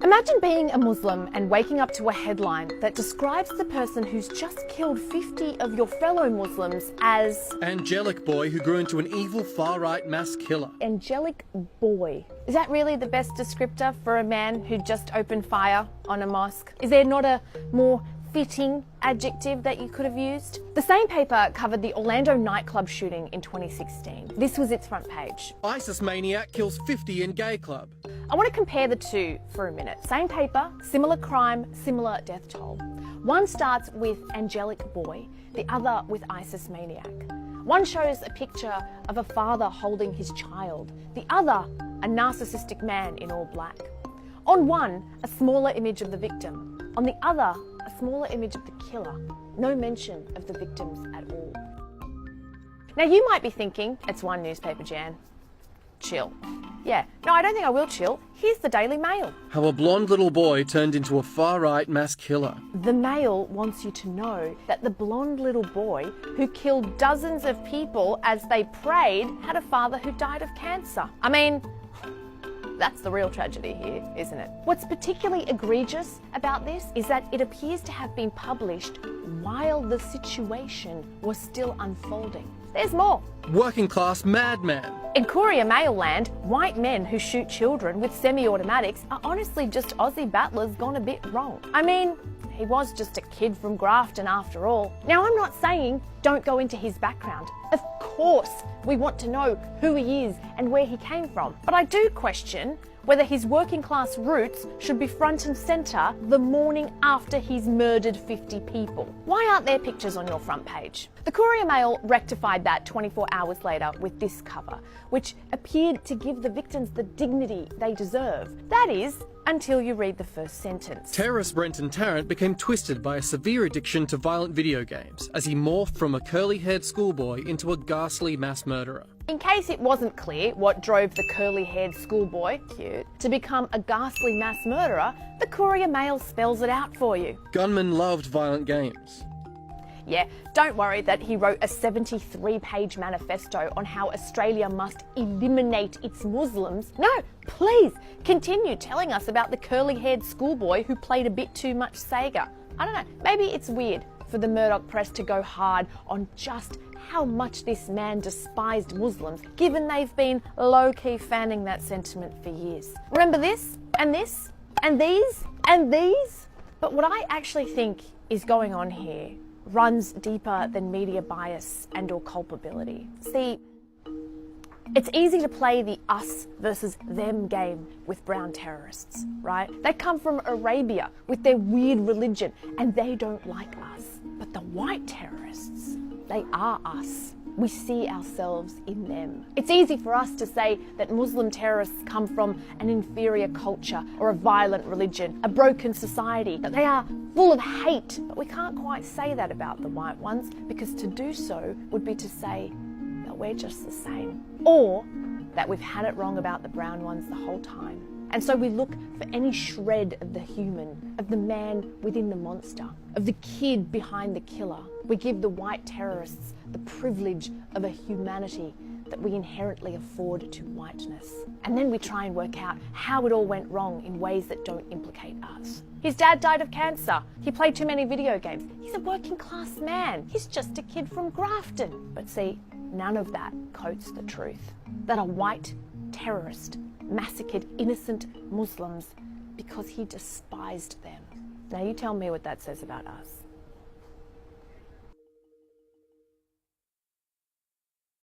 Imagine being a Muslim and waking up to a headline that describes the person who's just killed 50 of your fellow Muslims as angelic boy who grew into an evil far-right mass killer. Angelic boy. Is that really the best descriptor for a man who just opened fire on a mosque? Is there not a more fitting adjective that you could have used? The same paper covered the Orlando nightclub shooting in 2016. This was its front page. ISIS maniac kills 50 in gay club. I want to compare the two for a minute. Same paper, similar crime, similar death toll. One starts with angelic boy, the other with ISIS maniac. One shows a picture of a father holding his child, the other a narcissistic man in all black. On one, a smaller image of the victim. On the other, a smaller image of the killer. No mention of the victims at all. Now you might be thinking, it's one newspaper, Jan. Chill. Yeah, no, I don't think I will chill. Here's the Daily Mail. How a blonde little boy turned into a far-right mass killer. The Mail wants you to know that the blonde little boy who killed dozens of people as they prayed had a father who died of cancer. I mean, that's the real tragedy here, isn't it? What's particularly egregious about this is that it appears to have been published while the situation was still unfolding. There's more. Working class madman. In Courier Mail land, white men who shoot children with semi-automatics are honestly just Aussie battlers gone a bit wrong. I mean, he was just a kid from Grafton after all. Now, I'm not saying don't go into his background. Of course, we want to know who he is and where he came from. But I do question whether his working class roots should be front and centre the morning after he's murdered 50 people. Why aren't there pictures on your front page? The Courier Mail rectified that 24 hours later with this cover, which appeared to give the victims the dignity they deserve. That is, until you read the first sentence. Terrorist Brenton Tarrant became twisted by a severe addiction to violent video games as he morphed from a curly-haired schoolboy into a ghastly mass murderer. In case it wasn't clear what drove the curly-haired schoolboy, cute, to become a ghastly mass murderer, the Courier Mail spells it out for you. Gunman loved violent games. Yeah, don't worry that he wrote a 73-page manifesto on how Australia must eliminate its Muslims. No, please continue telling us about the curly-haired schoolboy who played a bit too much Sega. I don't know, maybe it's weird for the Murdoch press to go hard on just how much this man despised Muslims, given they've been low-key fanning that sentiment for years. Remember this, and this, and these, and these? But what I actually think is going on here runs deeper than media bias and or culpability. See, it's easy to play the us versus them game with brown terrorists, right? They come from Arabia with their weird religion and they don't like us. But the white terrorists, they are us. We see ourselves in them. It's easy for us to say that Muslim terrorists come from an inferior culture or a violent religion, a broken society, that they are full of hate. But we can't quite say that about the white ones, because to do so would be to say that we're just the same. Or that we've had it wrong about the brown ones the whole time. And so we look for any shred of the human, of the man within the monster, of the kid behind the killer. We give the white terrorists the privilege of a humanity that we inherently afford to whiteness. And then we try and work out how it all went wrong in ways that don't implicate us. His dad died of cancer. He played too many video games. He's a working class man. He's just a kid from Grafton. But see, none of that coats the truth. That a white terrorist massacred innocent Muslims because he despised them. Now you tell me what that says about us.